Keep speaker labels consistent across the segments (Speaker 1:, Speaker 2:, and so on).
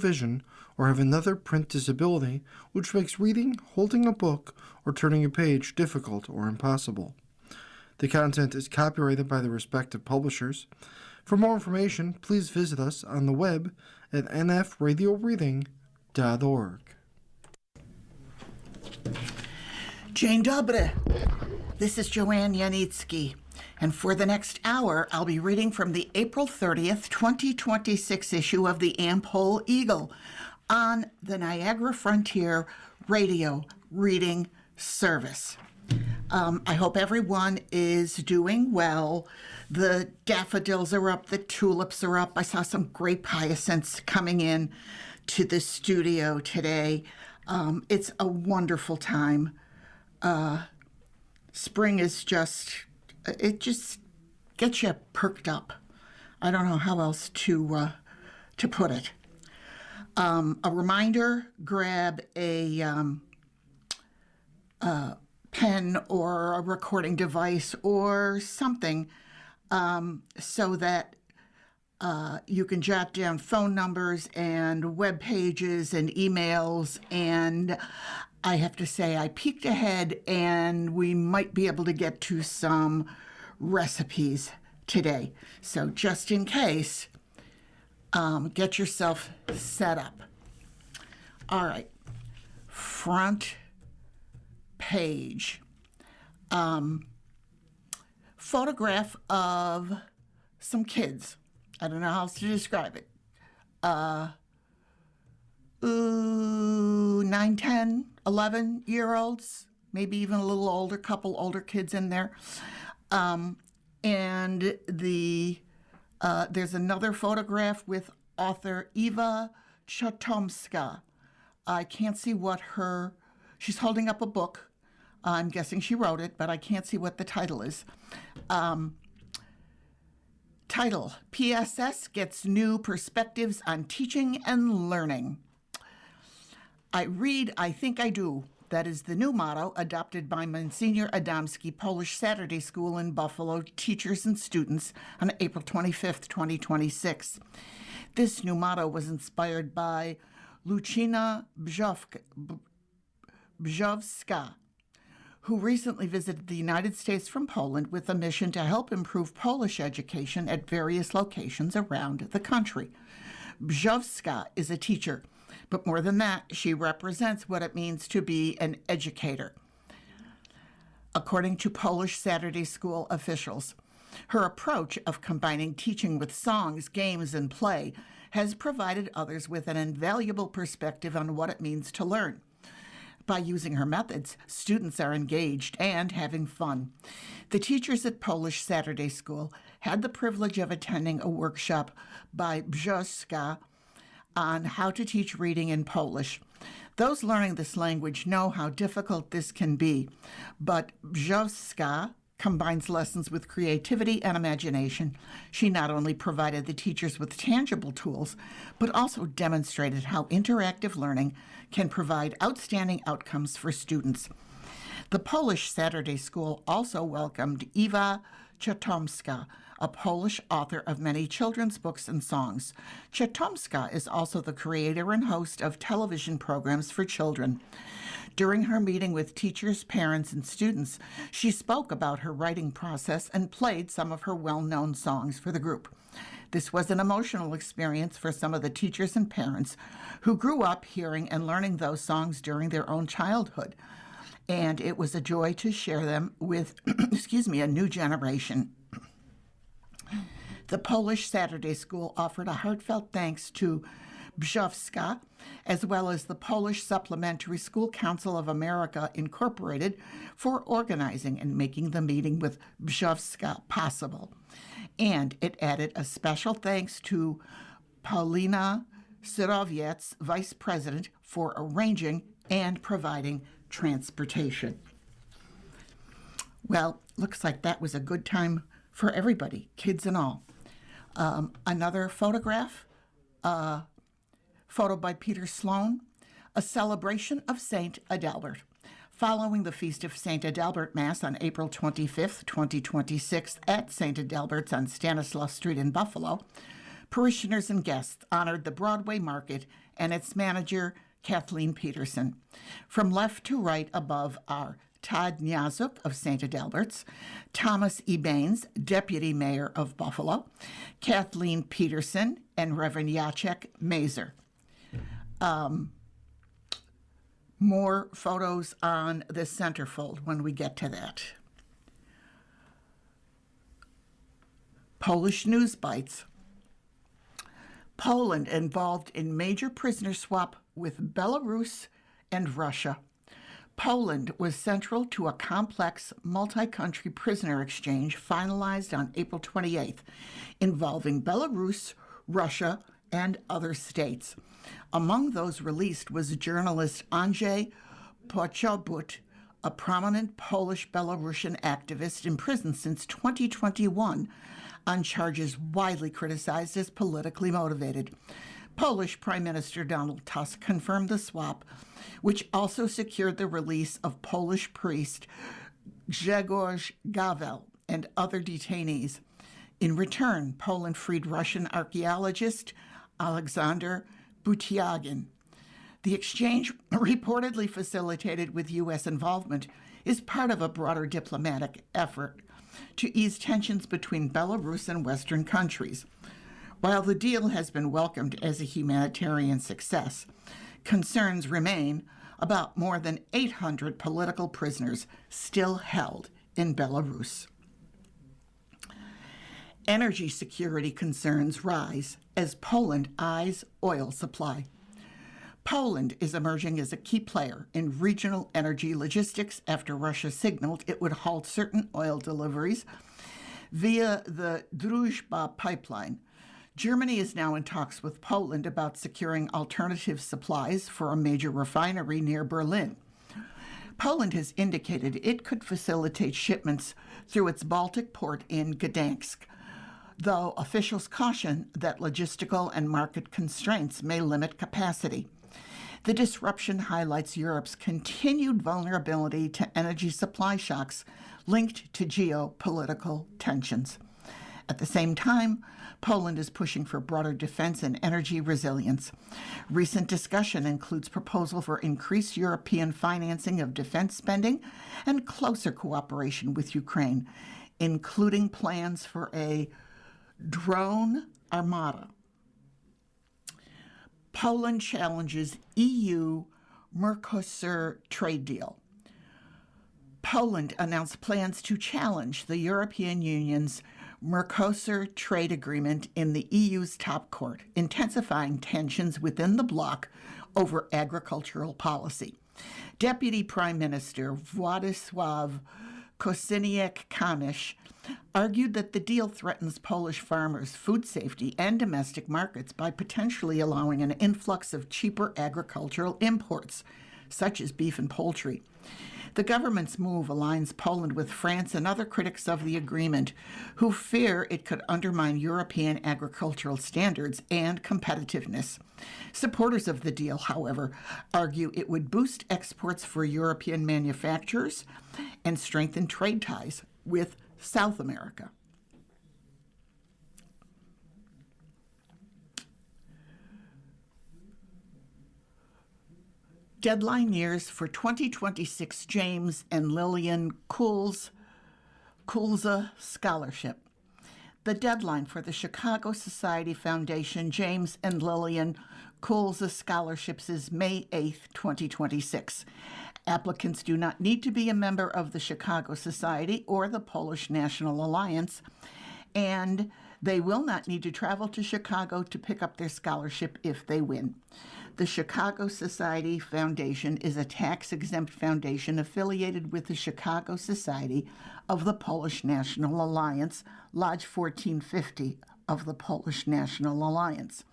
Speaker 1: vision or have another print disability which makes reading, holding a book, or turning a page difficult or impossible. The content is copyrighted by the respective publishers. For more information, please visit us on the web at nfradioreading.org.
Speaker 2: Dzień dobry. This is Joanne Janicki, and for the next hour, I'll be reading from the April 30th, 2026 issue of the Am-Pol Eagle on the Niagara Frontier Radio Reading Service. I hope everyone is doing well. The daffodils are up, the tulips are up. I saw some grape hyacinths coming in to the studio today. It's a wonderful time. Spring is it just gets you perked up. I don't know how else to put it. A reminder, grab a pen or a recording device or something so that you can jot down phone numbers and web pages and emails. And I have to say, I peeked ahead and we might be able to get to some recipes today. So just in case, get yourself set up. All right, front page. Photograph of some kids. I don't know how else to describe it. 9, 10, 11-year-olds, maybe even a little older, couple older kids in there. And there's another photograph with author Eva Chotomska. I can't see she's holding up a book. I'm guessing she wrote it, but I can't see what the title is. Title, PSS Gets New Perspectives on Teaching and Learning. I read, I think I do. That is the new motto adopted by Monsignor Adamski Polish Saturday School in Buffalo teachers and students on April 25th, 2026. This new motto was inspired by Lucina Brzowska, who recently visited the United States from Poland with a mission to help improve Polish education at various locations around the country. Brzowska is a teacher, but more than that, she represents what it means to be an educator. According to Polish Saturday School officials, her approach of combining teaching with songs, games, and play has provided others with an invaluable perspective on what it means to learn. By using her methods, students are engaged and having fun. The teachers at Polish Saturday School had the privilege of attending a workshop by Brzowska on how to teach reading in Polish. Those learning this language know how difficult this can be, but Brzowska combines lessons with creativity and imagination. She not only provided the teachers with tangible tools, but also demonstrated how interactive learning can provide outstanding outcomes for students. The Polish Saturday School also welcomed Ewa Chotomska, a Polish author of many children's books and songs. Chotomska is also the creator and host of television programs for children. During her meeting with teachers, parents, and students, she spoke about her writing process and played some of her well-known songs for the group. This was an emotional experience for some of the teachers and parents who grew up hearing and learning those songs during their own childhood. And it was a joy to share them with, a new generation. The Polish Saturday School offered a heartfelt thanks to Brzowska, as well as the Polish Supplementary School Council of America, Incorporated, for organizing and making the meeting with Brzowska possible. And it added a special thanks to Paulina Syrowiec, Vice President, for arranging and providing transportation. Well, looks like that was a good time for everybody, kids and all. Another photograph, photo by Peter Sloan, a celebration of Saint Adalbert. Following the Feast of St. Adalbert Mass on April 25th, 2026 at St. Adalbert's on Stanislaus Street in Buffalo, Parishioners and guests honored the Broadway Market and its manager, Kathleen Peterson. From left to right above are Todd Nyazuk of St. Adalbert's, Thomas E. Baines, Deputy Mayor of Buffalo, Kathleen Peterson, and Reverend Jacek Mazer. More photos on the centerfold when we get to that. Polish News Bites. Poland involved in major prisoner swap with Belarus and Russia. Poland was central to a complex multi-country prisoner exchange finalized on April 28th, involving Belarus, Russia, and other states. Among those released was journalist Andrzej Poczobut, a prominent Polish-Belarusian activist imprisoned since 2021 on charges widely criticized as politically motivated. Polish Prime Minister Donald Tusk confirmed the swap, which also secured the release of Polish priest Grzegorz Gavel and other detainees. In return, Poland freed Russian archaeologist Alexander Butyagin. The exchange, reportedly facilitated with U.S. involvement, is part of a broader diplomatic effort to ease tensions between Belarus and Western countries. While the deal has been welcomed as a humanitarian success, concerns remain about more than 800 political prisoners still held in Belarus. Energy security concerns rise as Poland eyes oil supply. Poland is emerging as a key player in regional energy logistics after Russia signaled it would halt certain oil deliveries via the Druzhba pipeline. Germany is now in talks with Poland about securing alternative supplies for a major refinery near Berlin. Poland has indicated it could facilitate shipments through its Baltic port in Gdansk, though officials caution that logistical and market constraints may limit capacity. The disruption highlights Europe's continued vulnerability to energy supply shocks linked to geopolitical tensions. At the same time, Poland is pushing for broader defense and energy resilience. Recent discussion includes proposal for increased European financing of defense spending and closer cooperation with Ukraine, including plans for a drone armada. Poland challenges EU-Mercosur trade deal. Poland announced plans to challenge the European Union's Mercosur trade agreement in the EU's top court, intensifying tensions within the bloc over agricultural policy. Deputy Prime Minister Władysław Kosiniak-Kamysz argued that the deal threatens Polish farmers' food safety and domestic markets by potentially allowing an influx of cheaper agricultural imports, such as beef and poultry. The government's move aligns Poland with France and other critics of the agreement, who fear it could undermine European agricultural standards and competitiveness. Supporters of the deal, however, argue it would boost exports for European manufacturers and strengthen trade ties with South America. Deadline years for 2026 James and Lillian Kulza Scholarship. The deadline for the Chicago Society Foundation James and Lillian Kulza Scholarships is May 8, 2026. Applicants do not need to be a member of the Chicago Society or the Polish National Alliance, and they will not need to travel to Chicago to pick up their scholarship if they win. The Chicago Society Foundation is a tax-exempt foundation affiliated with the Chicago Society of the Polish National Alliance, Lodge 1450 of the Polish National Alliance.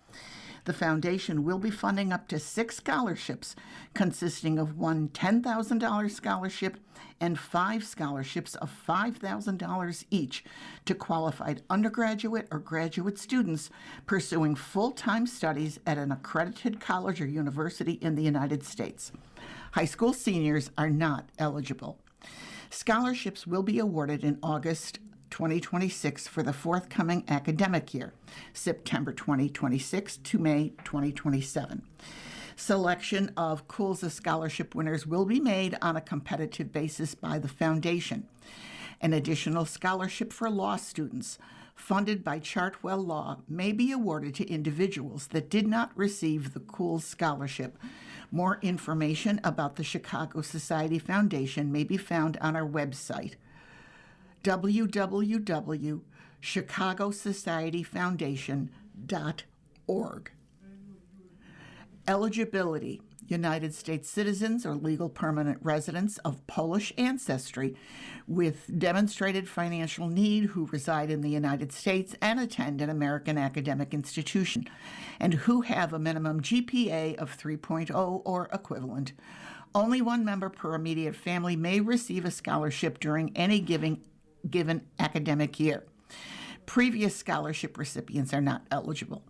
Speaker 2: The foundation will be funding up to 6 scholarships, consisting of one $10,000 scholarship and 5 scholarships of $5,000 each to qualified undergraduate or graduate students pursuing full-time studies at an accredited college or university in the United States. High school seniors are not eligible. Scholarships will be awarded in August 2026 for the forthcoming academic year, September 2026 to May 2027. Selection of COOLSA scholarship winners will be made on a competitive basis by the foundation. An additional scholarship for law students funded by Chartwell Law may be awarded to individuals that did not receive the COOLS scholarship. More information about the Chicago Society Foundation may be found on our website, www.chicagosocietyfoundation.org. Eligibility: United States citizens or legal permanent residents of Polish ancestry with demonstrated financial need who reside in the United States and attend an American academic institution, and who have a minimum GPA of 3.0 or equivalent. Only one member per immediate family may receive a scholarship during any given academic year. Previous scholarship recipients are not eligible.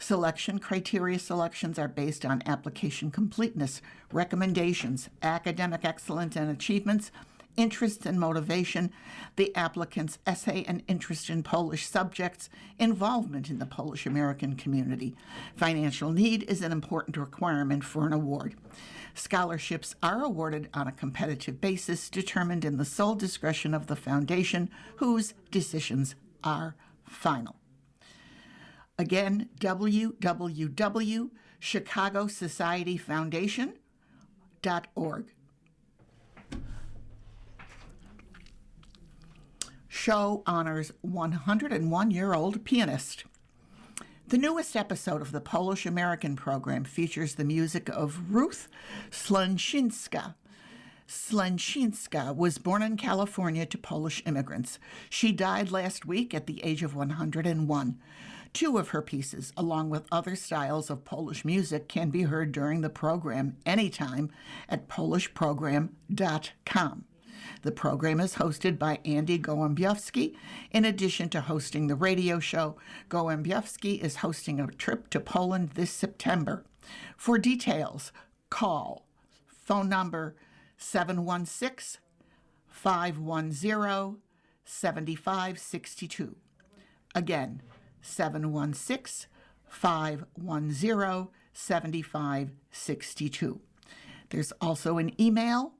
Speaker 2: Selection criteria: selections are based on application completeness, recommendations, academic excellence and achievements, interests and motivation, the applicant's essay and interest in Polish subjects, involvement in the Polish American community. Financial need is an important requirement for an award. Scholarships are awarded on a competitive basis determined in the sole discretion of the foundation, whose decisions are final. Again, www.chicagosocietyfoundation.org. Show honors 101-year-old pianist. The newest episode of the Polish American program features the music of Ruth Slęczyńska. Slęczyńska was born in California to Polish immigrants. She died last week at the age of 101. Two of her pieces, along with other styles of Polish music, can be heard during the program anytime at polishprogram.com. The program is hosted by Andy Gołębiowski. In addition to hosting the radio show, Gołębiowski is hosting a trip to Poland this September. For details, call phone number 716-510-7562. Again, 716-510-7562. There's also an email,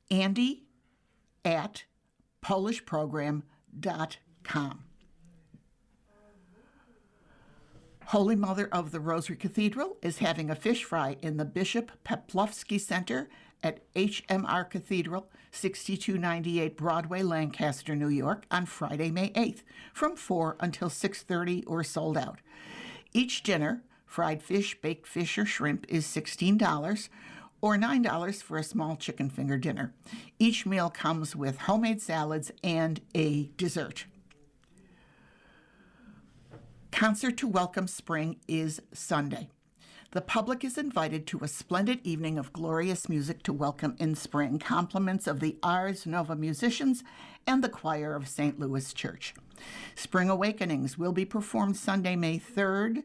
Speaker 2: andy@polishprogram.com. Holy Mother of the Rosary Cathedral is having a fish fry in the Bishop Peplowski Center at HMR Cathedral, 6298 Broadway, Lancaster, New York, on Friday, May 8th, from 4 until 6:30 or sold out. Each dinner, fried fish, baked fish, or shrimp, is $16, or $9 for a small chicken finger dinner. Each meal comes with homemade salads and a dessert. Concert to welcome spring is Sunday. The public is invited to a splendid evening of glorious music to welcome in spring, compliments of the Ars Nova musicians and the choir of St. Louis Church. Spring Awakenings will be performed Sunday, May 3rd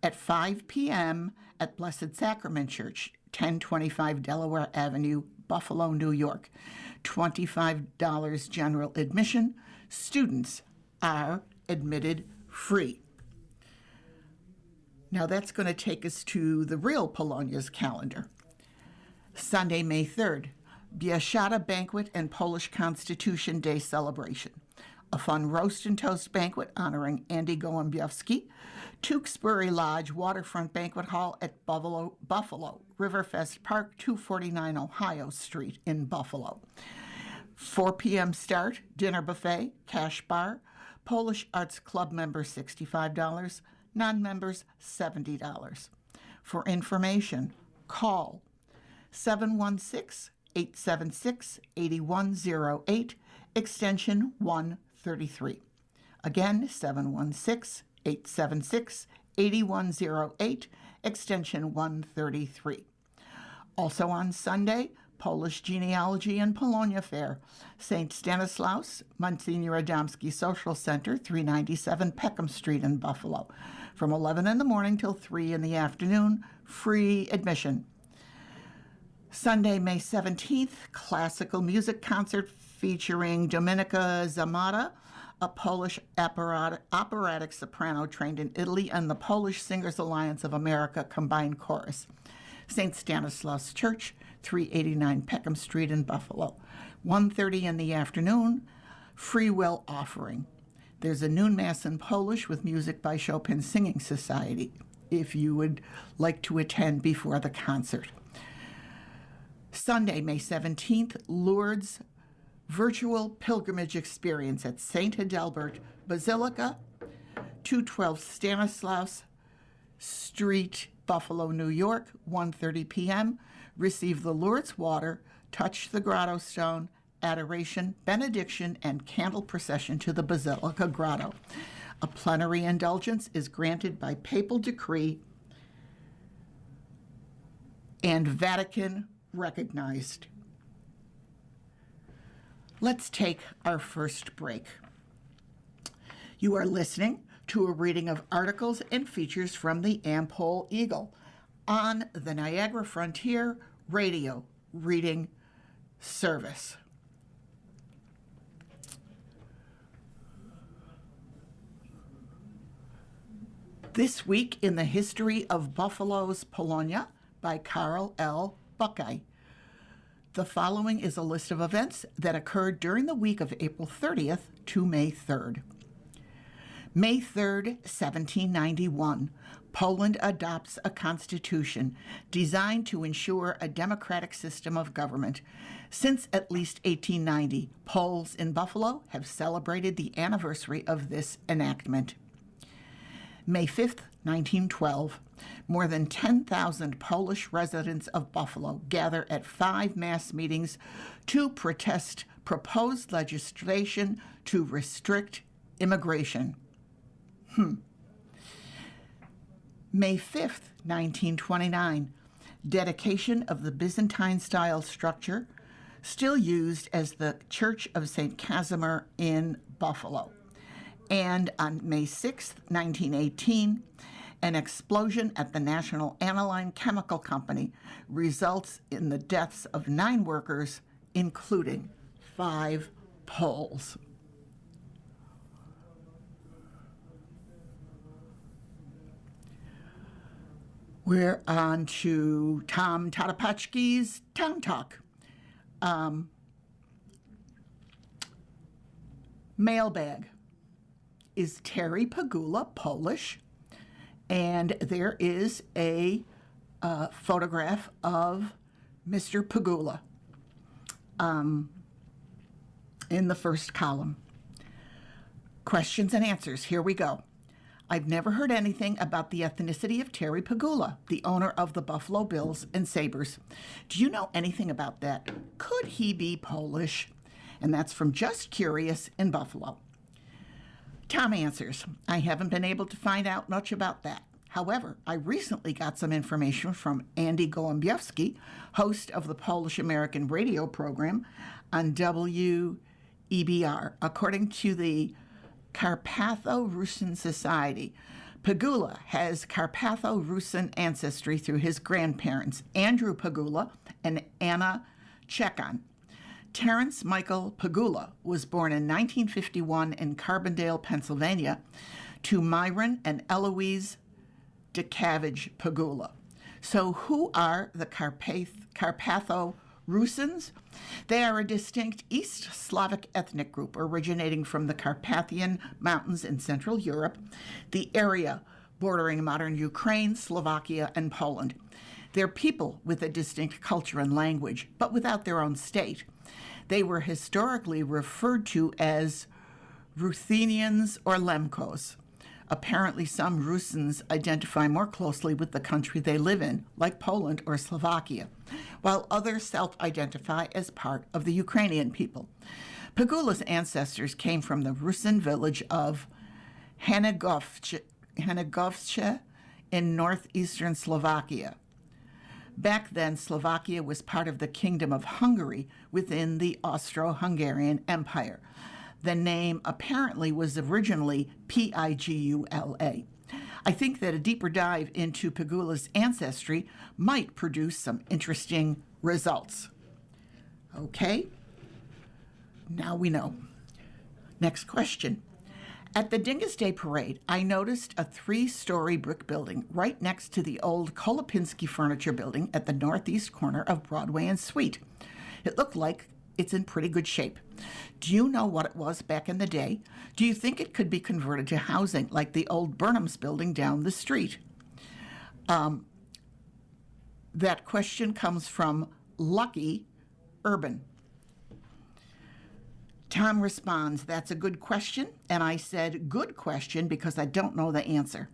Speaker 2: at 5 p.m. at Blessed Sacrament Church, 1025 Delaware Avenue, Buffalo, New York. $25 general admission. Students are admitted free. Now that's going to take us to the real Polonia's calendar. Sunday, May 3rd, Bieszczada Banquet and Polish Constitution Day celebration. A fun roast and toast banquet honoring Andy Gołębiowski. Tewksbury Lodge Waterfront Banquet Hall at Buffalo, Riverfest Park, 249 Ohio Street in Buffalo. 4 p.m. start, dinner buffet, cash bar. Polish Arts Club members $65, non-members $70. For information, call 716-876-8108, extension 133. Again, 716-876-8108, extension 133. Also on Sunday, Polish Genealogy and Polonia Fair, St. Stanislaus, Monsignor Adamski Social Center, 397 Peckham Street in Buffalo, from 11 in the morning till 3 in the afternoon, free admission. Sunday, May 17th, classical music concert featuring Dominika Zamata a Polish operatic soprano trained in Italy, and the Polish Singers Alliance of America combined chorus. St. Stanislaus Church, 389 Peckham Street in Buffalo. 1:30 in the afternoon, free will offering. There's a noon mass in Polish with music by Chopin Singing Society, if you would like to attend before the concert. Sunday, May 17th, Lourdes virtual pilgrimage experience at St. Adalbert Basilica, 212 Stanislaus Street, Buffalo, New York, 1:30 p.m. Receive the Lourdes water, touch the grotto stone, adoration, benediction, and candle procession to the Basilica Grotto. A plenary indulgence is granted by papal decree and Vatican recognized. Let's take our first break. You are listening to a reading of articles and features from the Am-Pol Eagle on the Niagara Frontier Radio Reading Service. This Week in the History of Buffalo's Polonia by Carl L. Buckeye. The following is a list of events that occurred during the week of April 30th to May 3rd. May 3rd, 1791, Poland adopts a constitution designed to ensure a democratic system of government. Since at least 1890, Poles in Buffalo have celebrated the anniversary of this enactment. May 5th, 1912, more than 10,000 Polish residents of Buffalo gather at 5 mass meetings to protest proposed legislation to restrict immigration. May 5th, 1929, dedication of the Byzantine-style structure still used as the Church of St. Casimir in Buffalo. And on May 6, 1918, an explosion at the National Aniline Chemical Company results in the deaths of 9 workers, including 5 Poles. We're on to Tom Tadapachki's Town Talk. Mailbag. Is Terry Pagula Polish? And there is a photograph of Mr. Pagula in the first column. Questions and answers. Here we go. I've never heard anything about the ethnicity of Terry Pagula, the owner of the Buffalo Bills and Sabres. Do you know anything about that? Could he be Polish? And that's from Just Curious in Buffalo. Tom answers, I haven't been able to find out much about that. However, I recently got some information from Andy Gołębiowski, host of the Polish-American radio program on WEBR. According to the Carpatho-Rusin Society, Pagula has Carpatho-Rusin ancestry through his grandparents, Andrew Pagula and Anna Chekon. Terence Michael Pagula was born in 1951 in Carbondale, Pennsylvania, to Myron and Eloise DeCavage Pagula. So who are the Carpatho-Rusins? They are a distinct East Slavic ethnic group originating from the Carpathian Mountains in Central Europe, the area bordering modern Ukraine, Slovakia, and Poland. They're people with a distinct culture and language, but without their own state. They were historically referred to as Ruthenians or Lemkos. Apparently, some Rusins identify more closely with the country they live in, like Poland or Slovakia, while others self-identify as part of the Ukrainian people. Pagula's ancestors came from the Rusin village of Hanegovce in northeastern Slovakia. Back then, Slovakia was part of the Kingdom of Hungary within the Austro-Hungarian Empire. The name apparently was originally Pigula. I think that a deeper dive into Pagula's ancestry might produce some interesting results. Okay, now we know. Next question. At the Dingus Day Parade, I noticed a 3-story brick building right next to the old Kolopinski Furniture Building at the northeast corner of Broadway and Sweet. It looked like it's in pretty good shape. Do you know what it was back in the day? Do you think it could be converted to housing like the old Burnham's building down the street? That question comes from Lucky Urban. Tom responds, that's a good question. And I said, good question, because I don't know the answer.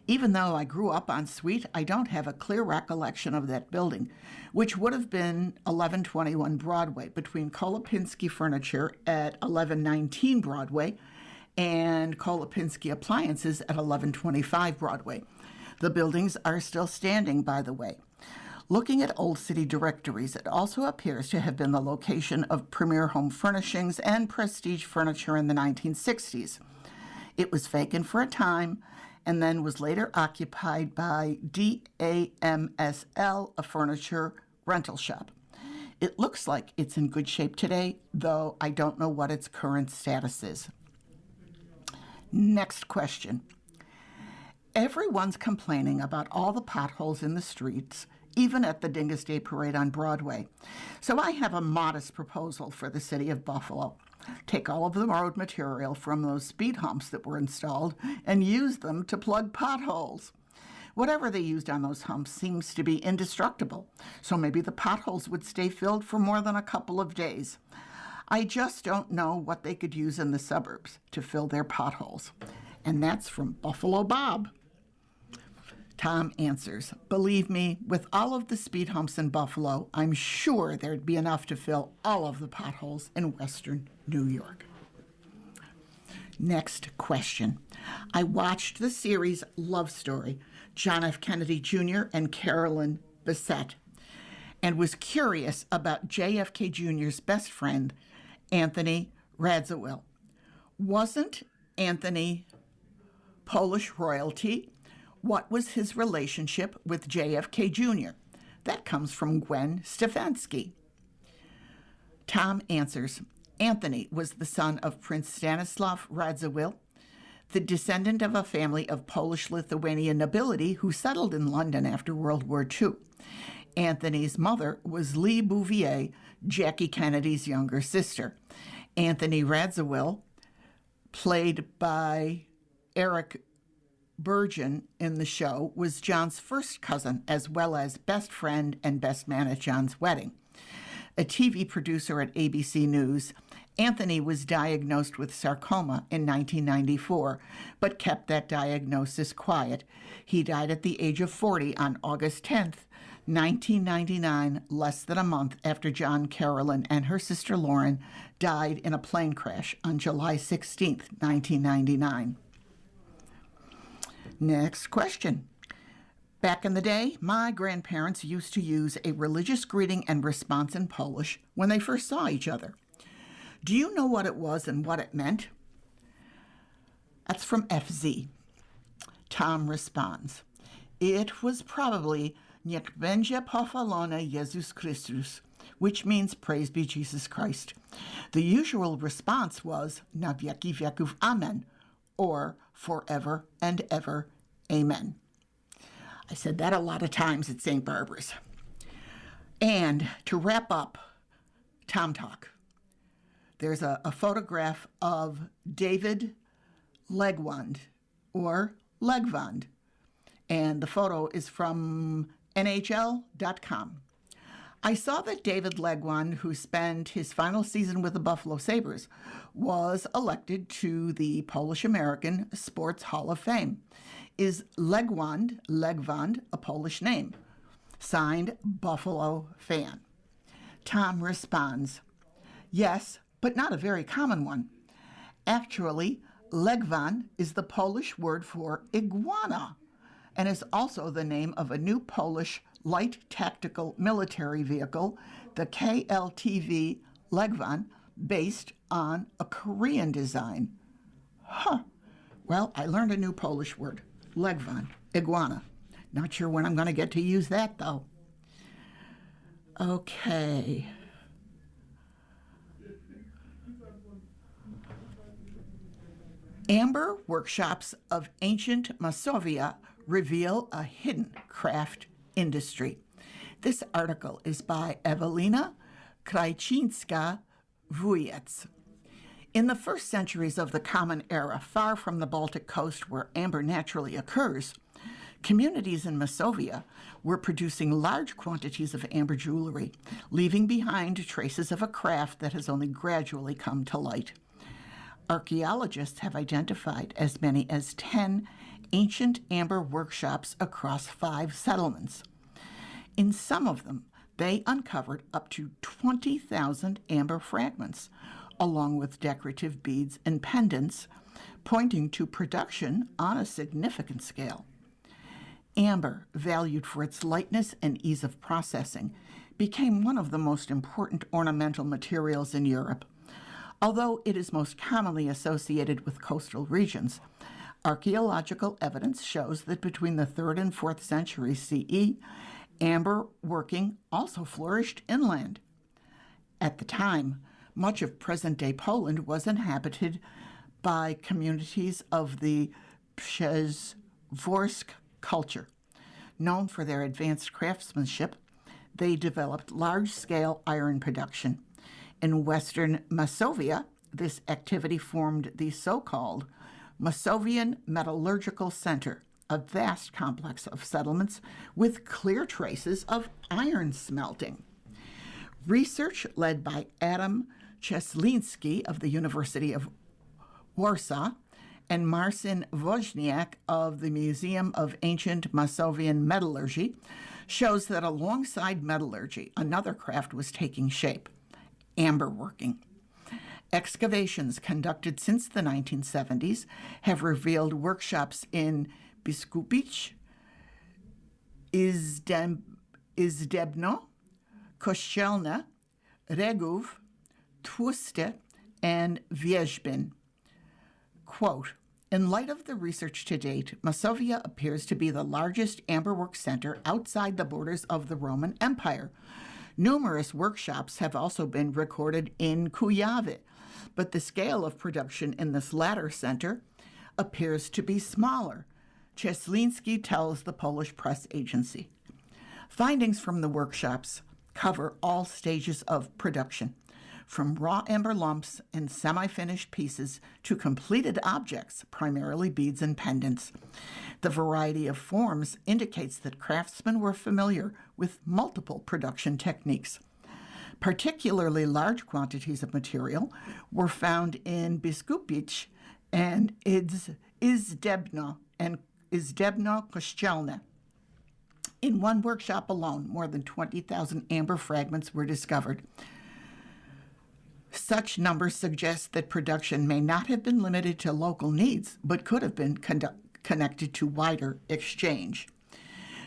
Speaker 2: Even though I grew up on Sweet, I don't have a clear recollection of that building, which would have been 1121 Broadway, between Kolopinski Furniture at 1119 Broadway and Kolopinski Appliances at 1125 Broadway. The buildings are still standing, by the way. Looking at old city directories, it also appears to have been the location of Premier Home Furnishings and Prestige Furniture in the 1960s. It was vacant for a time and then was later occupied by DAMSL, a furniture rental shop. It looks like it's in good shape today, though I don't know what its current status is. Next question. Everyone's complaining about all the potholes in the streets, even at the Dingus Day Parade on Broadway. So I have a modest proposal for the city of Buffalo. Take all of the road material from those speed humps that were installed and use them to plug potholes. Whatever they used on those humps seems to be indestructible, so maybe the potholes would stay filled for more than a couple of days. I just don't know what they could use in the suburbs to fill their potholes. And that's from Buffalo Bob. Tom answers, believe me, with all of the speed humps in Buffalo, I'm sure there'd be enough to fill all of the potholes in western New York. Next question. I watched the series Love Story, John F. Kennedy Jr. and Carolyn Bessette, and was curious about JFK Jr.'s best friend, Anthony Radziwill. Wasn't Anthony Polish royalty? What was his relationship with JFK Jr.? That comes from Gwen Stefanski. Tom answers, Anthony was the son of Prince Stanislav Radziwill, the descendant of a family of Polish-Lithuanian nobility who settled in London after World War II. Anthony's mother was Lee Bouvier, Jackie Kennedy's younger sister. Anthony Radziwill, played by Eric Burgeon in the show, was John's first cousin, as well as best friend and best man at John's wedding. A TV producer at ABC News, Anthony was diagnosed with sarcoma in 1994, but kept that diagnosis quiet. He died at the age of 40 on August 10th, 1999, less than a month after John Carolyn and her sister Lauren died in a plane crash on July 16th, 1999. Next question. Back in the day, my grandparents used to use a religious greeting and response in Polish when they first saw each other. Do you know what it was and what it meant? That's from FZ. Tom responds, it was probably Niech będzie pochwalony Jezus Chrystus, which means praise be Jesus Christ. The usual response was na wieki wieków amen, or forever and ever, amen. I said that a lot of times at St. Barbara's. And to wrap up Tom Talk, there's a photograph of David Legwand, or Legwand, and the photo is from NHL.com. I saw that David Legwand, who spent his final season with the Buffalo Sabres, was elected to the Polish-American Sports Hall of Fame. Is Legwand a Polish name? Signed, Buffalo fan. Tom responds, yes, but not a very common one. Actually, Legwand is the Polish word for iguana, and is also the name of a new Polish light tactical military vehicle, the KLTV Legwand, based on a Korean design. Well, I learned a new Polish word, Legwand, iguana. Not sure when I'm going to get to use that, though. Okay. Amber workshops of ancient Masovia reveal a hidden craft industry. This article is by Evelina Krajcinska-Wujec. In the first centuries of the Common Era, far from the Baltic coast where amber naturally occurs, communities in Masovia were producing large quantities of amber jewelry, leaving behind traces of a craft that has only gradually come to light. Archaeologists have identified as many as 10 ancient amber workshops across 5 settlements. In some of them, they uncovered up to 20,000 amber fragments, along with decorative beads and pendants, pointing to production on a significant scale. Amber, valued for its lightness and ease of processing, became one of the most important ornamental materials in Europe. Although it is most commonly associated with coastal regions, archaeological evidence shows that between the 3rd and 4th centuries CE, amber working also flourished inland. At the time, much of present-day Poland was inhabited by communities of the Przeworsk culture. Known for their advanced craftsmanship, they developed large-scale iron production. In western Masovia, this activity formed the so-called Masovian Metallurgical Center, a vast complex of settlements with clear traces of iron smelting. Research led by Adam Czeslinski of the University of Warsaw and Marcin Woźniak of the Museum of Ancient Masovian Metallurgy shows that alongside metallurgy, another craft was taking shape: amber working. Excavations conducted since the 1970s have revealed workshops in Biskupice, Izdebno, Kościelne, Regów, Tłuste, and Wierzbin. Quote, in light of the research to date, Masovia appears to be the largest amberwork center outside the borders of the Roman Empire. Numerous workshops have also been recorded in Kujawy, but the scale of production in this latter center appears to be smaller, Czeslinski tells the Polish press agency. Findings from the workshops cover all stages of production, from raw amber lumps and semi-finished pieces to completed objects, primarily beads and pendants. The variety of forms indicates that craftsmen were familiar with multiple production techniques. Particularly large quantities of material were found in Biskupice and Izdebno Kościelne. In one workshop alone, more than 20,000 amber fragments were discovered. Such numbers suggest that production may not have been limited to local needs, but could have been connected to wider exchange.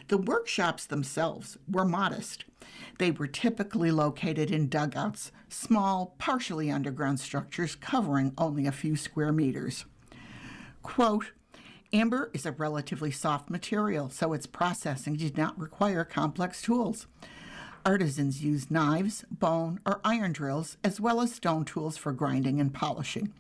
Speaker 2: The workshops themselves were modest. They were typically located in dugouts, small, partially underground structures covering only a few square meters. Quote, amber is a relatively soft material, so its processing did not require complex tools. Artisans used knives, bone, or iron drills, as well as stone tools for grinding and polishing.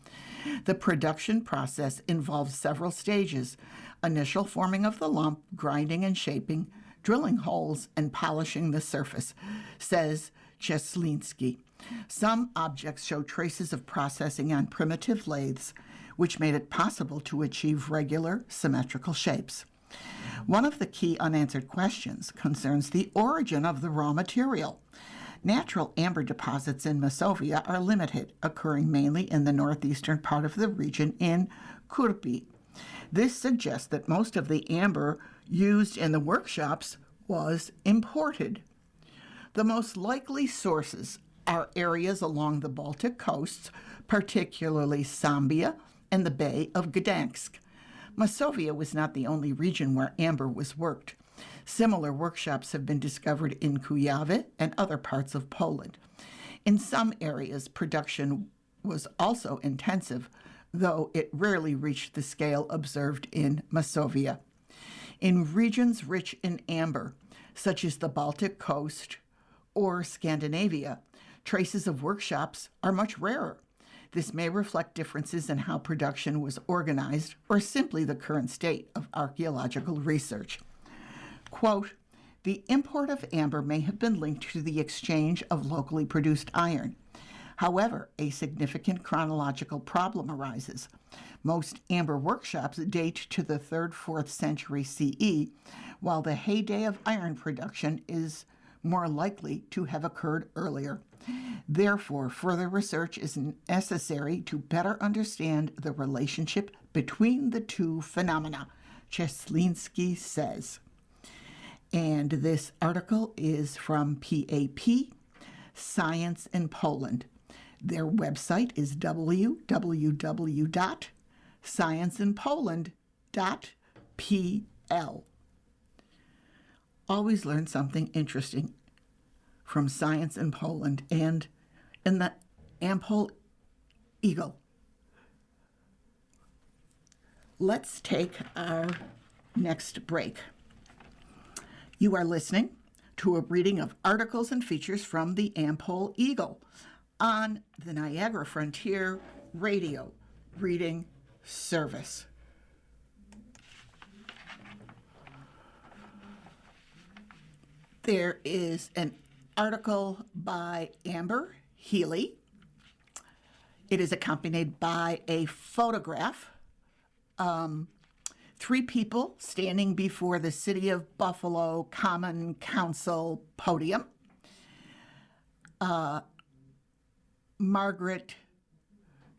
Speaker 2: The production process involved several stages: initial forming of the lump, grinding and shaping, drilling holes, and polishing the surface, says Czeslinski. Some objects show traces of processing on primitive lathes, which made it possible to achieve regular, symmetrical shapes. One of the key unanswered questions concerns the origin of the raw material. Natural amber deposits in Masovia are limited, occurring mainly in the northeastern part of the region in Kurpi. This suggests that most of the amber used in the workshops was imported. The most likely sources are areas along the Baltic coasts, particularly Sambia and the Bay of Gdansk. Masovia was not the only region where amber was worked. Similar workshops have been discovered in Kujawy and other parts of Poland. In some areas, production was also intensive, though it rarely reached the scale observed in Masovia. In regions rich in amber, such as the Baltic coast or Scandinavia, traces of workshops are much rarer. This may reflect differences in how production was organized or simply the current state of archaeological research. Quote, the import of amber may have been linked to the exchange of locally produced iron. However, a significant chronological problem arises. Most amber workshops date to the 3rd, 4th century CE, while the heyday of iron production is more likely to have occurred earlier. Therefore, further research is necessary to better understand the relationship between the two phenomena, Czesliński says. And this article is from PAP, Science in Poland. Their website is www.scienceinpoland.pl. Always learn something interesting from Science in Poland and in the Am-Pol Eagle. Let's take our next break. You are listening to a reading of articles and features from the Am-Pol Eagle on the Niagara Frontier Radio Reading Service. There is an article by Amber Healy. It is accompanied by a photograph. 3 people standing before the City of Buffalo Common Council podium. Margaret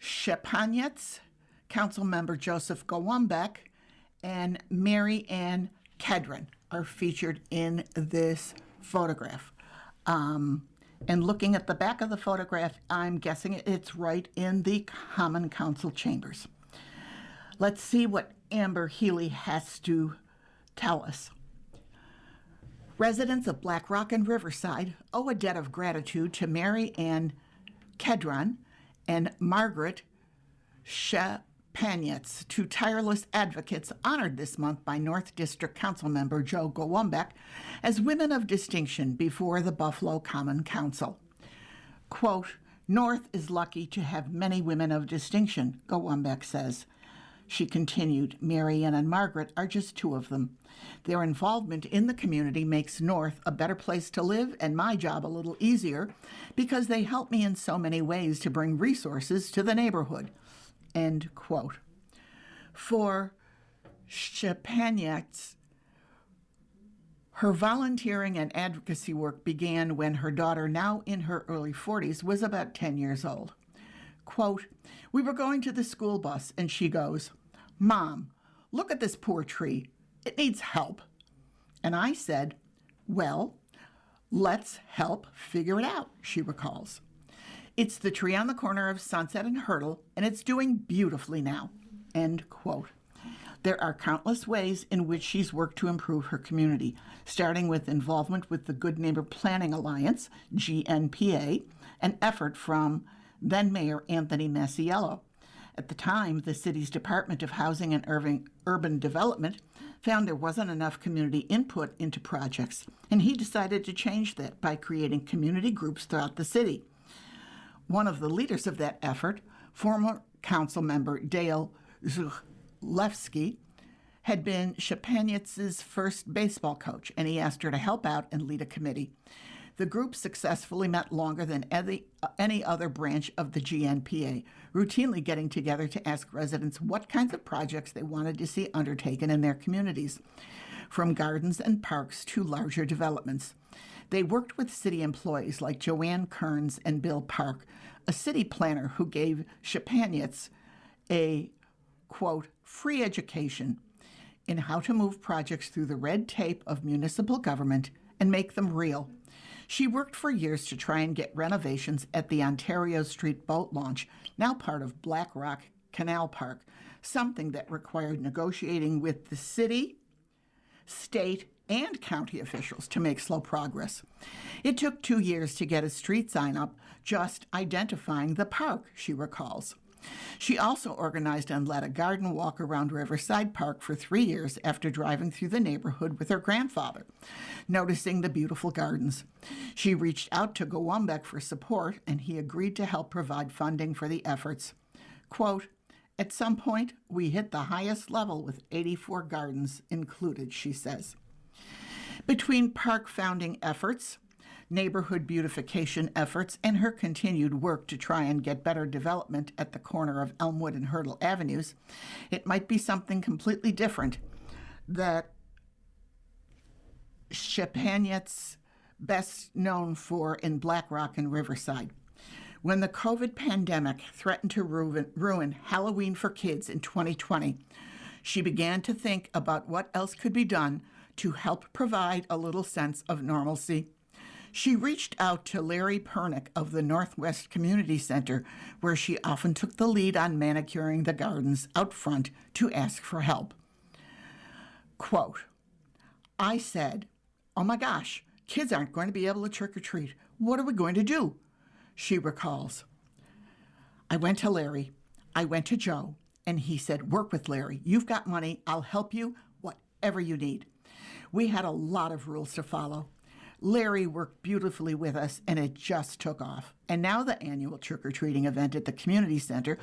Speaker 2: Szczepaniec, Councilmember Joseph Gołąbek, and Mary Ann Kedron are featured in this photograph. And looking at the back of the photograph, I'm guessing it's right in the Common Council chambers. Let's see what Amber Healy has to tell us. Residents of Black Rock and Riverside owe a debt of gratitude to Mary Ann Kedron and Margaret Szczepaniec, 2 tireless advocates honored this month by North District Council member Joe Gołąbek as women of distinction before the Buffalo Common Council. Quote, North is lucky to have many women of distinction, Gołąbek says. She continued, Mary Ann and Margaret are just 2 of them. Their involvement in the community makes North a better place to live and my job a little easier because they help me in so many ways to bring resources to the neighborhood. End quote. For Szczepaniec, her volunteering and advocacy work began when her daughter, now in her early 40s, was about 10 years old. Quote, we were going to the school bus and she goes, Mom, look at this poor tree. It needs help. And I said, well, let's help figure it out, she recalls. It's the tree on the corner of Sunset and Hurdle, and it's doing beautifully now. End quote. There are countless ways in which she's worked to improve her community, starting with involvement with the Good Neighbor Planning Alliance, GNPA, an effort from then Mayor Anthony Masiello. At the time, the city's Department of Housing and Urban Development found there wasn't enough community input into projects, and he decided to change that by creating community groups throughout the city. One of the leaders of that effort, former council member Dale Zalewski, had been Szczepaniec's first baseball coach, and he asked her to help out and lead a committee. The group successfully met longer than any other branch of the GNPA, routinely getting together to ask residents what kinds of projects they wanted to see undertaken in their communities, from gardens and parks to larger developments. They worked with city employees like Joanne Kearns and Bill Park, a city planner who gave Szczepaniec a, quote, free education in how to move projects through the red tape of municipal government and make them real. She worked for years to try and get renovations at the Ontario Street boat launch, now part of Black Rock Canal Park, something that required negotiating with the city, state, and county officials to make slow progress. It took 2 years to get a street sign up just identifying the park, she recalls. She also organized and led a garden walk around Riverside Park for 3 years after driving through the neighborhood with her grandfather, noticing the beautiful gardens. She reached out to Goumbeck for support, and he agreed to help provide funding for the efforts. Quote, "At some point, we hit the highest level with 84 gardens included," she says. Between park founding efforts, neighborhood beautification efforts, and her continued work to try and get better development at the corner of Elmwood and Hurdle Avenues, it might be something completely different that Chepanet's best known for in Black Rock and Riverside. When the COVID pandemic threatened to ruin Halloween for kids in 2020, she began to think about what else could be done to help provide a little sense of normalcy. She reached out to Larry Pernick of the Northwest Community Center, where she often took the lead on manicuring the gardens out front, to ask for help. Quote, "I said, 'Oh my gosh, kids aren't going to be able to trick or treat. What are we going to do?' She recalls. "I went to Larry. I went to Joe, and he said, 'Work with Larry. You've got money. I'll help you, whatever you need.' We had a lot of rules to follow. Larry worked beautifully with us, and it just took off. And now the annual trick-or-treating event at the community center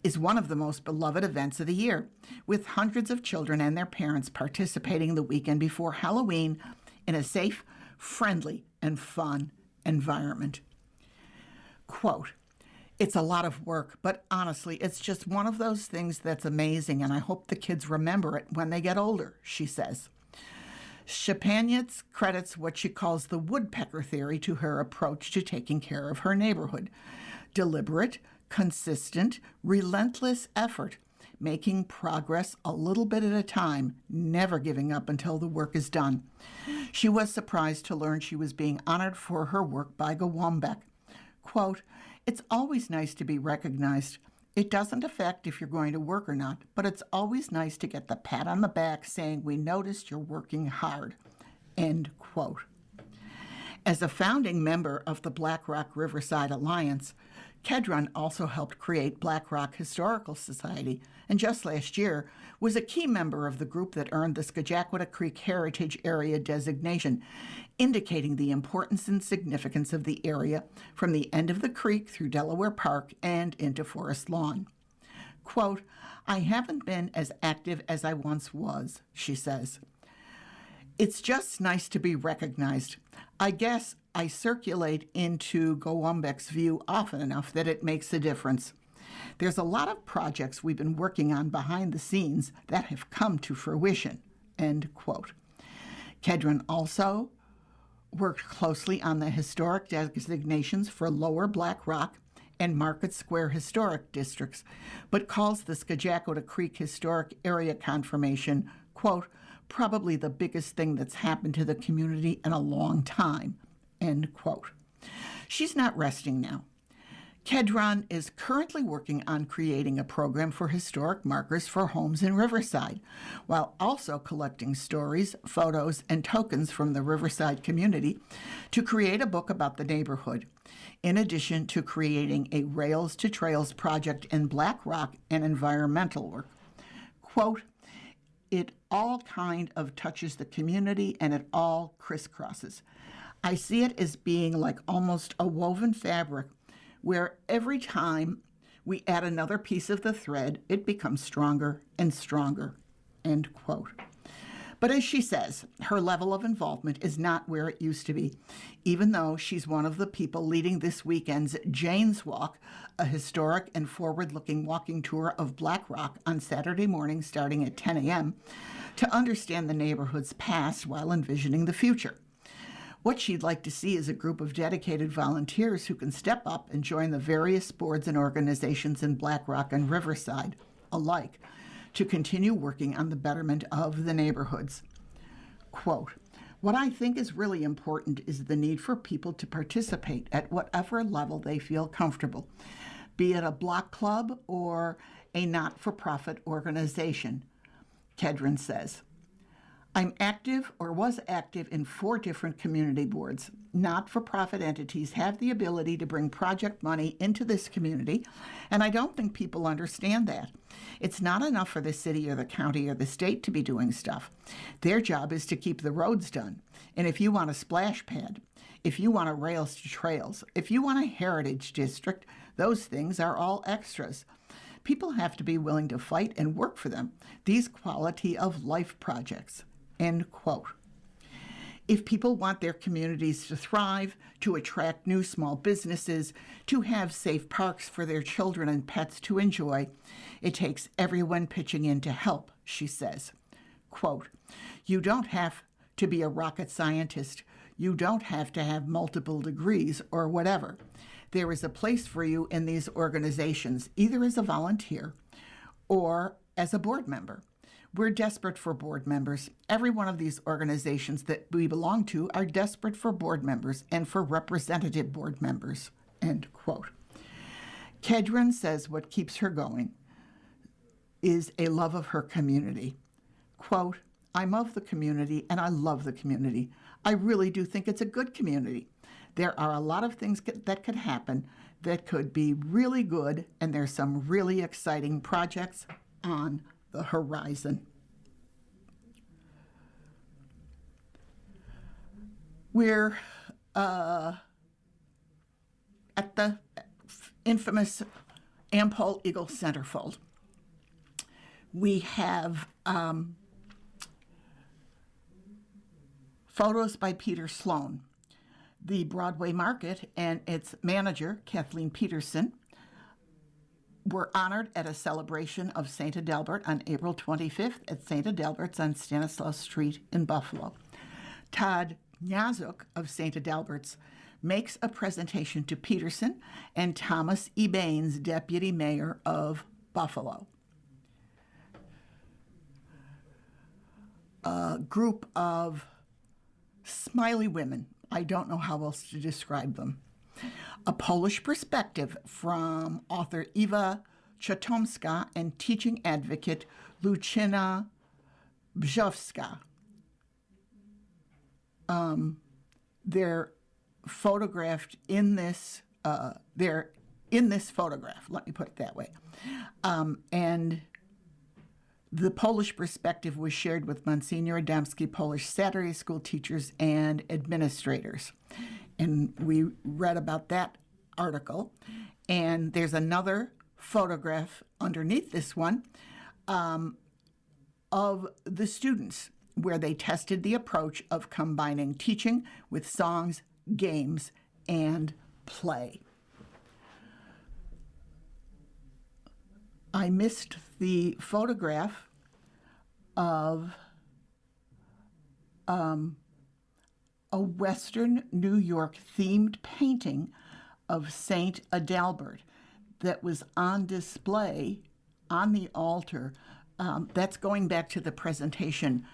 Speaker 2: is one of the most beloved events of the year, with hundreds of children and their parents participating the weekend before Halloween in a safe, friendly, and fun environment." Quote, "It's a lot of work, but honestly, it's just one of those things that's amazing, and I hope the kids remember it when they get older," she says. Chepanetz credits what she calls the woodpecker theory to her approach to taking care of her neighborhood. Deliberate, consistent, relentless effort, making progress a little bit at a time, never giving up until the work is done. She was surprised to learn she was being honored for her work by Goumbeck. Quote, "It's always nice to be recognized. It doesn't affect if you're going to work or not, but it's always nice to get the pat on the back saying we noticed you're working hard." End quote. As a founding member of the Black Rock Riverside Alliance, Kedron also helped create Black Rock Historical Society, and just last year was a key member of the group that earned the Scajaquada Creek Heritage Area designation, indicating the importance and significance of the area from the end of the creek through Delaware Park and into Forest Lawn. Quote, "I haven't been as active as I once was," she says. "It's just nice to be recognized. I guess I circulate into Goumbeck's view often enough that it makes a difference. There's a lot of projects we've been working on behind the scenes that have come to fruition." End quote. Kedron also worked closely on the historic designations for Lower Black Rock and Market Square historic districts, but calls the Scajaquada Creek Historic Area confirmation, quote, "probably the biggest thing that's happened to the community in a long time," end quote. She's not resting now. Kedron is currently working on creating a program for historic markers for homes in Riverside, while also collecting stories, photos, and tokens from the Riverside community to create a book about the neighborhood, in addition to creating a Rails to Trails project in Black Rock and environmental work. Quote, "It all kind of touches the community and it all crisscrosses. I see it as being like almost a woven fabric where every time we add another piece of the thread, it becomes stronger and stronger," end quote. But as she says, her level of involvement is not where it used to be, even though she's one of the people leading this weekend's Jane's Walk, a historic and forward-looking walking tour of Black Rock on Saturday morning starting at 10 a.m. to understand the neighborhood's past while envisioning the future. What she'd like to see is a group of dedicated volunteers who can step up and join the various boards and organizations in Black Rock and Riverside alike to continue working on the betterment of the neighborhoods. Quote, "What I think is really important is the need for people to participate at whatever level they feel comfortable, be it a block club or a not-for-profit organization," Kedron says. I'm active or was active in 4 different community boards. Not-for-profit entities have the ability to bring project money into this community, and I don't think people understand that. It's not enough for the city or the county or the state to be doing stuff. Their job is to keep the roads done. And if you want a splash pad, if you want a rails to trails, if you want a heritage district, those things are all extras. People have to be willing to fight and work for them, these quality of life projects. End quote. If people want their communities to thrive, to attract new small businesses, to have safe parks for their children and pets to enjoy, it takes everyone pitching in to help, she says. Quote, you don't have to be a rocket scientist. You don't have to have multiple degrees or whatever. There is a place for you in these organizations, either as a volunteer or as a board member. We're desperate for board members. Every one of these organizations that we belong to are desperate for board members and for representative board members, end quote. Kedron says what keeps her going is a love of her community. Quote, I'm of the community and I love the community. I really do think it's a good community. There are a lot of things that could happen that could be really good, and there's some really exciting projects on the horizon. We're at the infamous Am-Pol Eagle centerfold. We have photos by Peter Sloan. The Broadway Market and its manager, Kathleen Peterson, were honored at a celebration of St. Adalbert on April 25th at St. Adalbert's on Stanislaus Street in Buffalo. Todd Nyazuk of St. Adalbert's makes a presentation to Peterson and Thomas E. Baines, deputy mayor of Buffalo. A group of smiley women. I don't know how else to describe them. A Polish perspective from author Ewa Chatomska and teaching advocate Lucyna Brzowska. They're photographed in this. They're in this photograph. Let me put it that way. And the Polish perspective was shared with Monsignor Adamski, Polish Saturday school teachers and administrators. And we read about that article. And there's another photograph underneath this one of the students where they tested the approach of combining teaching with songs, games, and play. I missed the photograph of a Western New York themed painting of St. Adalbert that was on display on the altar. That's going back to the presentation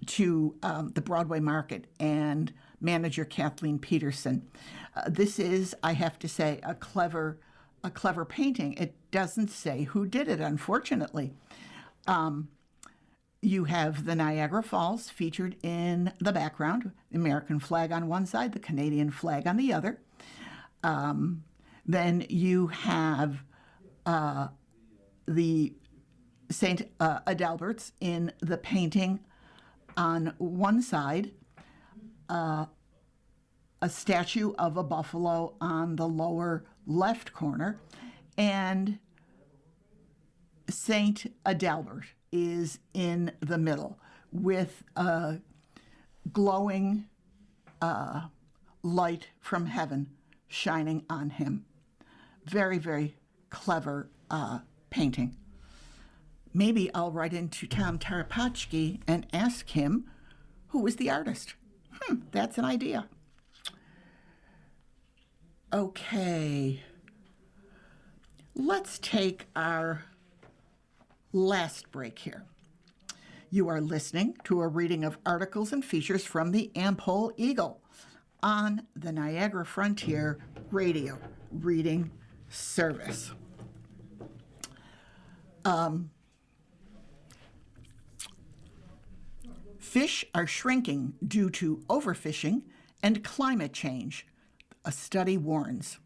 Speaker 2: to the Broadway Market and manager Kathleen Peterson. This is, I have to say, a clever painting. It doesn't say who did it, unfortunately. You have the Niagara Falls featured in the background, the American flag on one side, the Canadian flag on the other. Then you have the St. Adalbert's in the painting on one side, a statue of a buffalo on the lower left corner, and St. Adalbert is in the middle with a glowing light from heaven shining on him. Very, very clever painting. Maybe I'll write into Tom Tarapachki and ask him who was the artist. That's an idea. Okay. Let's take our last break here. You are listening to a reading of articles and features from the Am-Pol Eagle on the Niagara Frontier Radio Reading Service. Fish are shrinking due to overfishing and climate change, a study warns.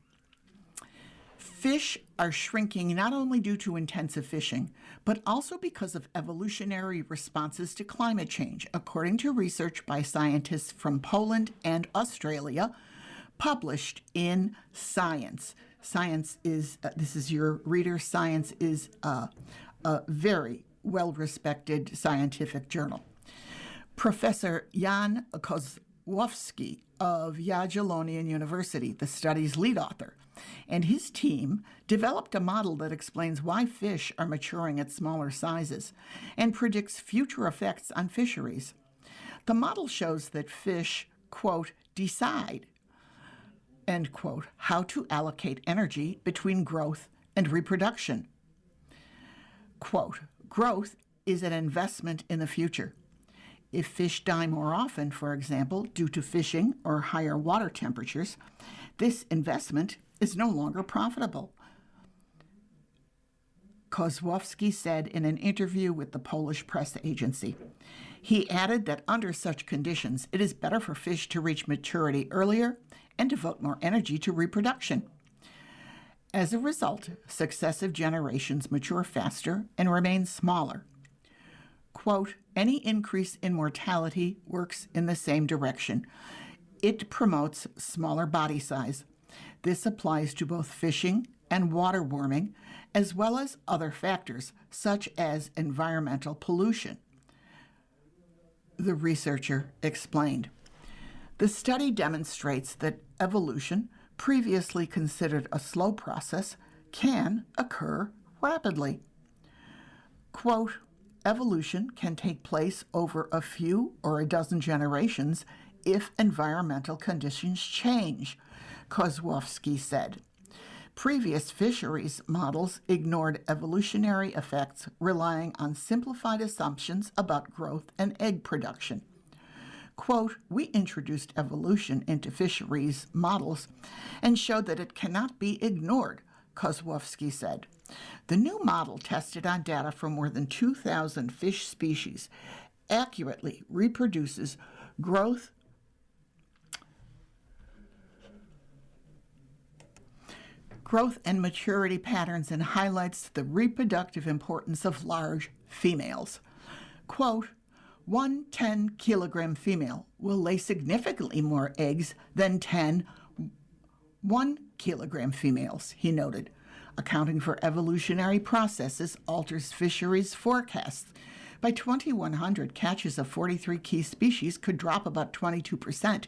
Speaker 2: Fish are shrinking not only due to intensive fishing, but also because of evolutionary responses to climate change, according to research by scientists from Poland and Australia, published in Science. Science is, this is your reader, Science is a very well-respected scientific journal. Professor Jan Kozłowski of Jagiellonian University, the study's lead author, and his team developed a model that explains why fish are maturing at smaller sizes and predicts future effects on fisheries. The model shows that fish, quote, decide, end quote, how to allocate energy between growth and reproduction. Quote, growth is an investment in the future. If fish die more often, for example, due to fishing or higher water temperatures, this investment is no longer profitable. Kozłowski said in an interview with the Polish press agency. He added that under such conditions, it is better for fish to reach maturity earlier and devote more energy to reproduction. As a result, successive generations mature faster and remain smaller. Quote, any increase in mortality works in the same direction. It promotes smaller body size. This applies to both fishing and water warming, as well as other factors, such as environmental pollution, the researcher explained. The study demonstrates that evolution, previously considered a slow process, can occur rapidly. Quote, evolution can take place over a few or a dozen generations if environmental conditions change, Kozłowski said. Previous fisheries models ignored evolutionary effects, relying on simplified assumptions about growth and egg production. Quote, we introduced evolution into fisheries models and showed that it cannot be ignored, Kozłowski said. The new model, tested on data from more than 2,000 fish species, accurately reproduces growth and maturity patterns and highlights the reproductive importance of large females. Quote, one 10-kilogram female will lay significantly more eggs than 10 1-kilogram females, he noted. Accounting for evolutionary processes alters fisheries forecasts. By 2100, catches of 43 key species could drop about 22%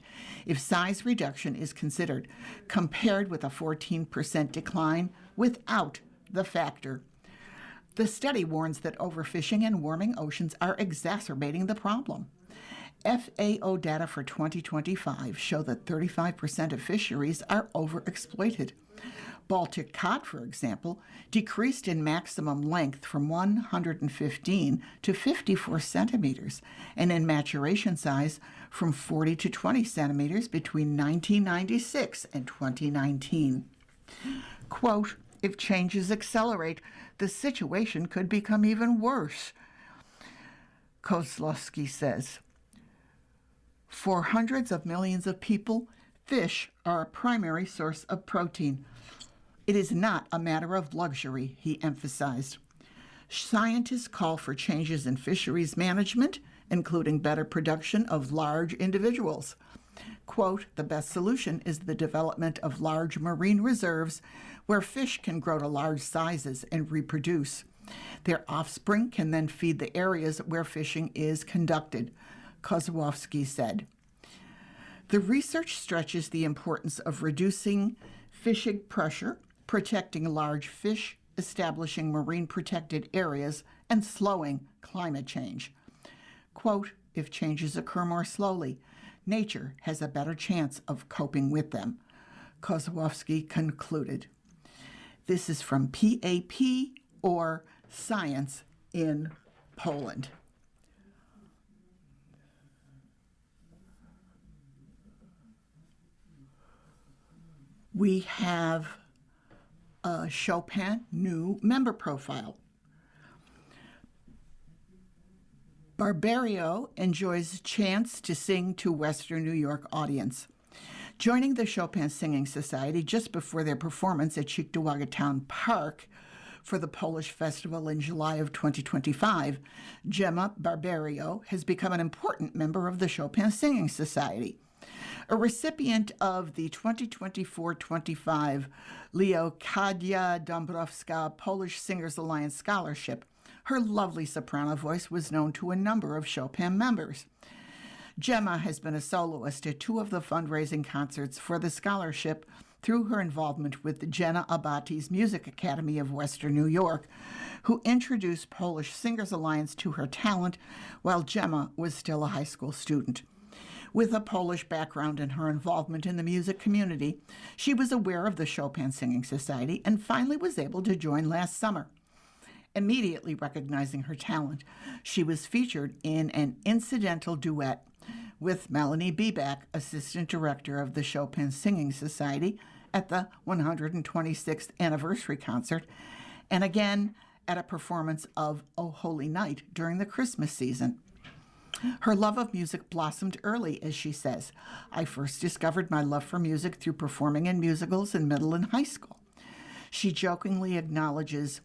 Speaker 2: if size reduction is considered, compared with a 14% decline without the factor. The study warns that overfishing and warming oceans are exacerbating the problem. FAO data for 2025 show that 35% of fisheries are overexploited. Baltic cod, for example, decreased in maximum length from 115 to 54 centimeters, and in maturation size from 40 to 20 centimeters between 1996 and 2019. Quote, if changes accelerate, the situation could become even worse, Kozłowski says. For hundreds of millions of people, fish are a primary source of protein. It is not a matter of luxury, he emphasized. Scientists call for changes in fisheries management, including better production of large individuals. Quote, the best solution is the development of large marine reserves where fish can grow to large sizes and reproduce. Their offspring can then feed the areas where fishing is conducted, Kozłowski said. The research stretches the importance of reducing fishing pressure, protecting large fish, establishing marine protected areas, and slowing climate change. Quote, if changes occur more slowly, nature has a better chance of coping with them, Kozłowski concluded. This is from PAP, or Science in Poland. We have a Chopin new member profile. Barbario enjoys a chance to sing to Western New York audience. Joining the Chopin Singing Society just before their performance at Cheektowaga Town Park for the Polish Festival in July of 2025, Gemma Barbario has become an important member of the Chopin Singing Society. A recipient of the 2024-25 Leocadia Dąbrowska Polish Singers Alliance Scholarship, her lovely soprano voice was known to a number of Chopin members. Gemma has been a soloist at two of the fundraising concerts for the scholarship through her involvement with the Jenna Abati's Music Academy of Western New York, who introduced Polish Singers Alliance to her talent while Gemma was still a high school student. With a Polish background and her involvement in the music community, she was aware of the Chopin Singing Society and finally was able to join last summer. Immediately recognizing her talent, she was featured in an incidental duet with Melanie Bieback, assistant director of the Chopin Singing Society, at the 126th anniversary concert, and again at a performance of O Holy Night during the Christmas season. Her love of music blossomed early, as she says. I first discovered my love for music through performing in musicals in middle and high school. She jokingly acknowledges,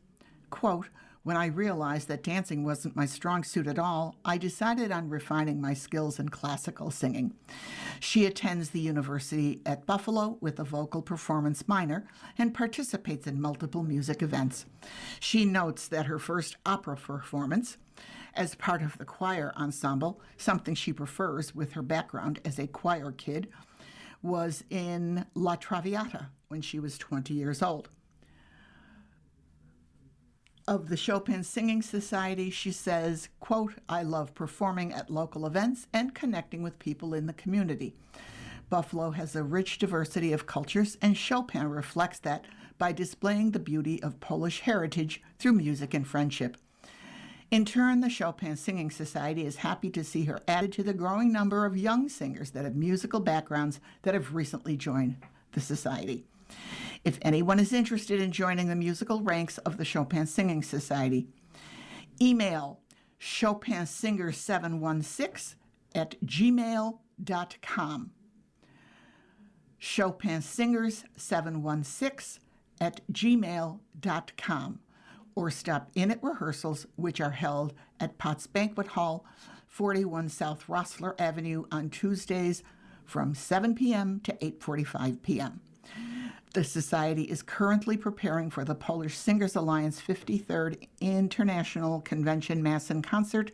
Speaker 2: quote, when I realized that dancing wasn't my strong suit at all, I decided on refining my skills in classical singing. She attends the University at Buffalo with a vocal performance minor and participates in multiple music events. She notes that her first opera performance, as part of the choir ensemble, something she prefers with her background as a choir kid, was in La Traviata when she was 20 years old. Of the Chopin Singing Society, she says, quote, I love performing at local events and connecting with people in the community. Buffalo has a rich diversity of cultures, and Chopin reflects that by displaying the beauty of Polish heritage through music and friendship. In turn, the Chopin Singing Society is happy to see her added to the growing number of young singers that have musical backgrounds that have recently joined the society. If anyone is interested in joining the musical ranks of the Chopin Singing Society, email chopinsinger716 at gmail.com. Chopinsingers716 at gmail.com. Or stop in at rehearsals, which are held at Potts Banquet Hall, 41 South Rossler Avenue on Tuesdays from 7 p.m. to 8:45 p.m. The Society is currently preparing for the Polish Singers Alliance 53rd International Convention Mass and Concert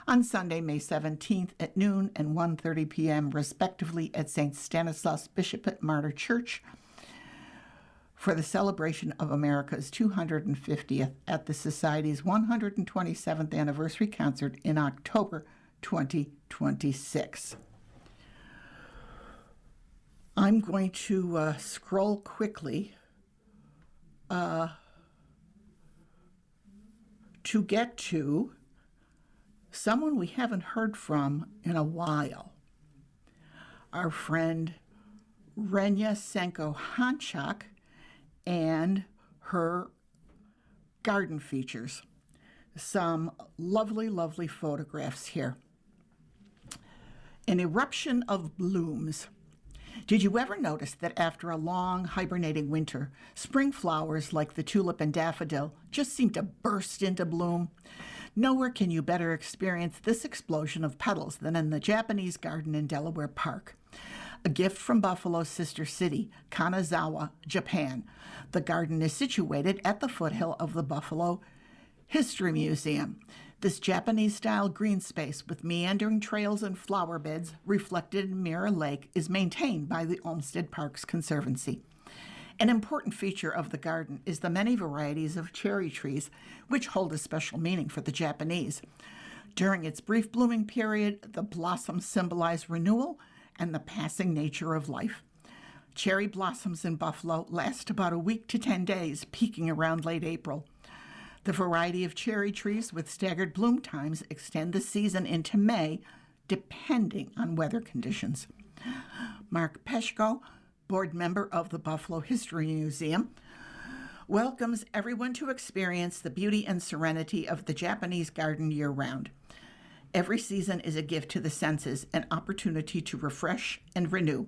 Speaker 2: on Sunday, May 17th at noon and 1:30 p.m. respectively at St. Stanislaus Bishop Martyr Church for the celebration of America's 250th at the Society's 127th anniversary concert in October 2026. I'm going to scroll quickly to get to someone we haven't heard from in a while. Our friend Renia Senko-Hanchak and her garden features. Some lovely, lovely photographs here. An eruption of blooms. Did you ever notice that after a long hibernating winter, spring flowers like the tulip and daffodil just seem to burst into bloom? Nowhere can you better experience this explosion of petals than in the Japanese garden in Delaware Park. A gift from Buffalo's sister city, Kanazawa, Japan. The garden is situated at the foothill of the Buffalo History Museum. This Japanese-style green space with meandering trails and flower beds reflected in Mirror Lake is maintained by the Olmsted Parks Conservancy. An important feature of the garden is the many varieties of cherry trees, which hold a special meaning for the Japanese. During its brief blooming period, the blossoms symbolize renewal and the passing nature of life. Cherry blossoms in Buffalo last about a week to 10 days, peaking around late April. The variety of cherry trees with staggered bloom times extend the season into May, depending on weather conditions. Mark Peshko, board member of the Buffalo History Museum, welcomes everyone to experience the beauty and serenity of the Japanese garden year-round. Every season is a gift to the senses, an opportunity to refresh and renew.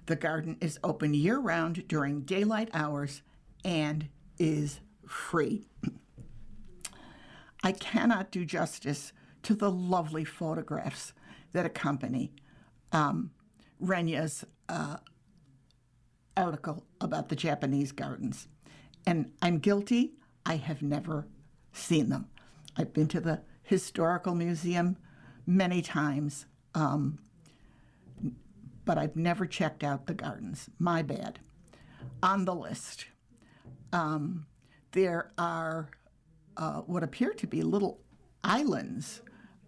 Speaker 2: The garden is open year-round during daylight hours and is free. I cannot do justice to the lovely photographs that accompany Renya's article about the Japanese gardens. And I'm guilty, I have never seen them. I've been to the Historical Museum many times, but I've never checked out the gardens. My bad. On the list, there are what appear to be little islands.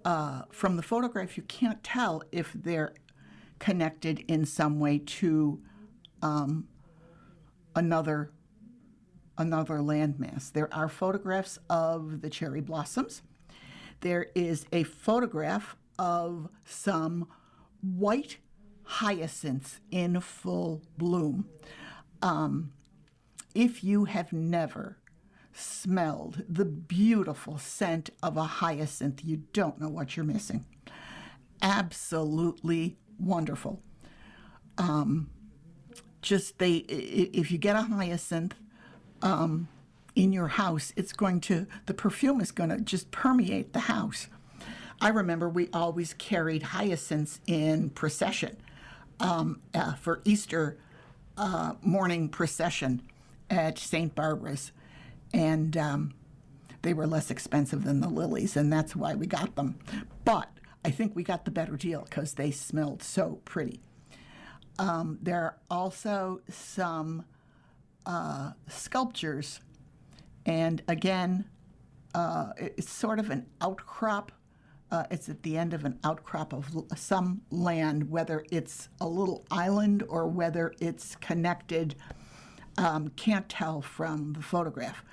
Speaker 2: From the photograph, you can't tell if they're connected in some way to another landmass. There are photographs of the cherry blossoms. There is a photograph of some white hyacinths in full bloom. If you have never smelled the beautiful scent of a hyacinth, you don't know what you're missing. Absolutely wonderful. If you get a hyacinth in your house, the perfume is going to just permeate the house. I remember we always carried hyacinths in procession for Easter morning procession at St. Barbara's. And they were less expensive than the lilies, and that's why we got them. But I think we got the better deal because they smelled so pretty. There are also some sculptures, and again, it's sort of an outcrop. It's at the end of an outcrop of some land, whether it's a little island or whether it's connected. Can't tell from the photograph.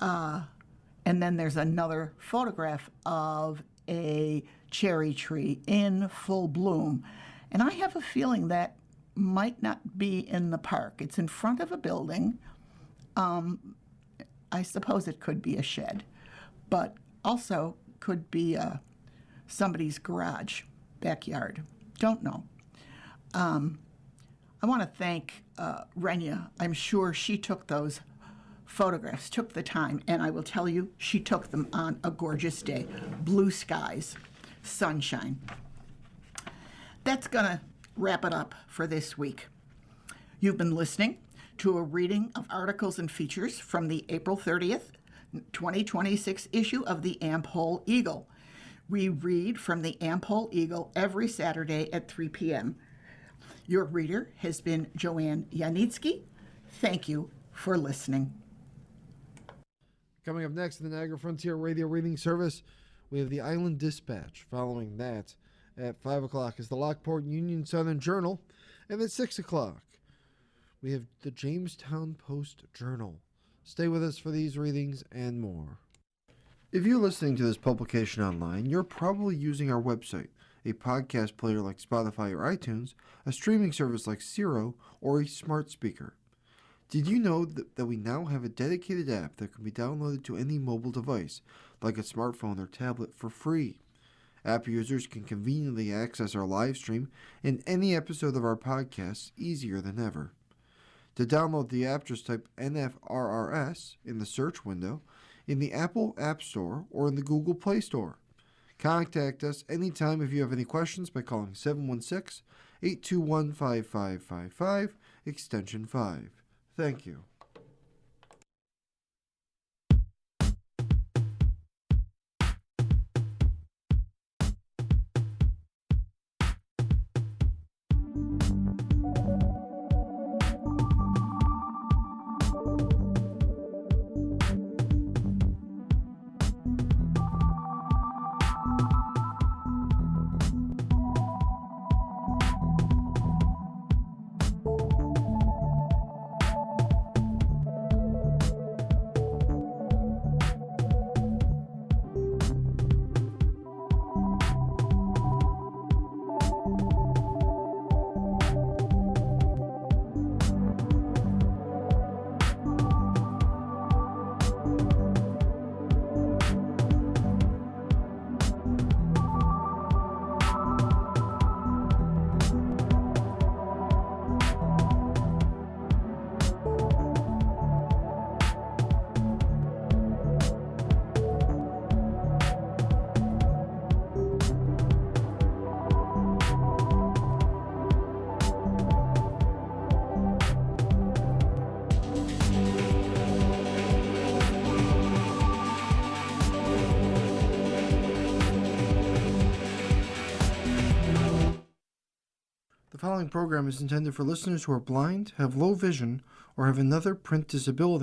Speaker 2: And then there's another photograph of a cherry tree in full bloom. And I have a feeling that might not be in the park. It's in front of a building. I suppose it could be a shed, but also could be somebody's garage, backyard. Don't know. I want to thank Renya. I'm sure she took those photographs, took the time, and I will tell you, she took them on a gorgeous day. Blue skies, sunshine. That's going to wrap it up for this week. You've been listening to a reading of articles and features from the April 30th, 2026 issue of the Am-Pol Eagle. We read from the Am-Pol Eagle every Saturday at 3 p.m. Your reader has been Joanne Yanitsky. Thank you for listening.
Speaker 1: Coming up next in the Niagara Frontier Radio Reading Service, we have the Island Dispatch. Following that, at 5 o'clock is the Lockport Union Southern Journal. And at 6 o'clock, we have the Jamestown Post Journal. Stay with us for these readings and more. If you're listening to this publication online, you're probably using our website, a podcast player like Spotify or iTunes, a streaming service like Zero, or a smart speaker. Did you know that we now have a dedicated app that can be downloaded to any mobile device, like a smartphone or tablet, for free? App users can conveniently access our live stream and any episode of our podcast easier than ever. To download the app, just type NFRRS in the search window in the Apple App Store or in the Google Play Store. Contact us anytime if you have any questions by calling 716-821-5555, extension 5. Thank you. following program is intended for listeners who are blind, have low vision, or have another print disability